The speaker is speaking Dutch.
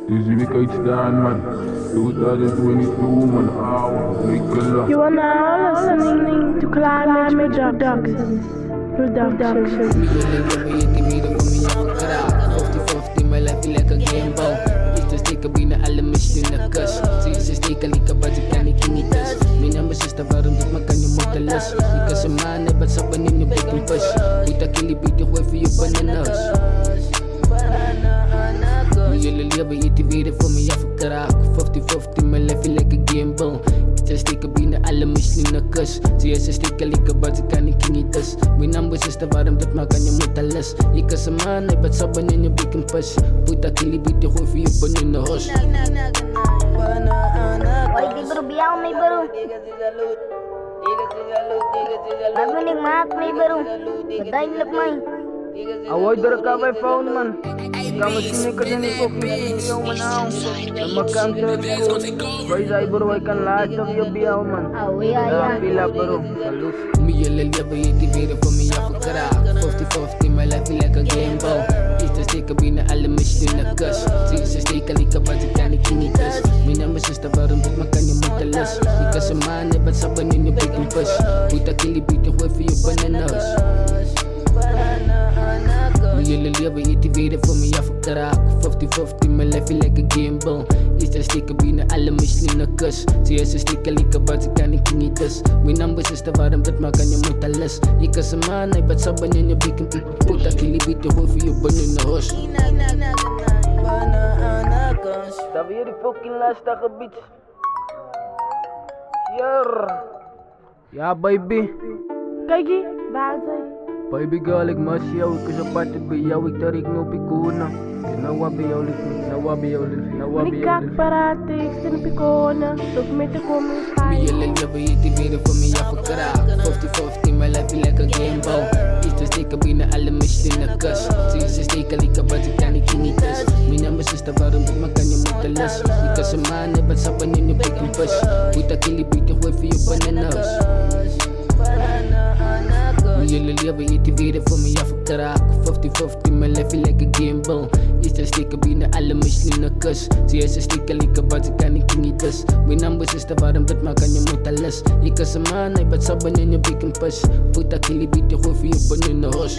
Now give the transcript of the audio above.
Dus wie kan iets staan, man? 2022, man. You are now listening to Climate Production. 50-50, mijn life lekker gameball. Liefde steken binnen alle machine kus. Zie je ze steken lieke wat ik kan ik niet dus. Mijn naam is sister, waarom dit maar kan je moeten lus. Ik kan ze mannen, wat sappen in je baking push. Moet dat killie bieden, gooi voor je bananas. Jullie leven je te weer voor me afgekraakt. 50-50, mijn life lekker gameball. Ze steken binnen alle machine kus. Zie je ze steken lieke wat ik kan ik niet dus. Mijn naam is sister, waarom dit maar kan je moeten lus. Ik kan ze mannen, wat sappen in je baking push. Moet dat killie bieden, gooi voor je bananas. Oi, di bro, biar mi bro. Lagu nikmat mi bro. Bedain lep mai. Awoy dara ka by phone man. Kamu sini kerja ni kok video manau. Nama kantor ko. Boy zai bro I can last of your biaw man. Awi ya. Pila bro. Salus. Me yellow liver, you the beer for me off a crack. 50-50, my life like a game ball. It's the stick of being alle machine in a gush. See, it's a stick like a budget can it need us. Me number sister, but I'm with my can you make the less. Because a man never someone in your big push. Put a killie beat away for your bananas. Me yellow liver, you the beer for me off a crack. 50-50, my life like a game ball. It's the stick of being alle machine in a gush. See, it's a stick like a budget can it need us. Me number sister, but I'm with my can you make the less. Because a man never someone in your big put a killie beat away for your bananas. Daar weer die fucking lastige beats. Hier. Ja baby. Kijk je, waar zijn? Baby girl ik mas jou. Ik is apart bij jou. Ik tarik no pikuna. Nawa bij jou lief. Nawa bij jou lief. Nawa bij jou lief. Nikak parate, sin picona. Toch met de komen Me yellow liver, you the beer for me off a crack. 50-50, my life like a game ball. It's the stick of being alle machine in a gush. See, it's a stick like a budget can it need us. Me number sister, waarom dit maar kan je moeten lus. Because a man never sappen in je baking push. Put a killie beat gooi voor je bananas. Me yellow liver, you the beer for me off a crack. 50-50, my life like a game ball. It's the stick of being alle machine in a gush. See, it's a stick like a budget can it need us. Me number sister, waarom dit maar kan je moeten lus. Because a man never sappen in je baking push. Put a killie beat gooi voor je bananas.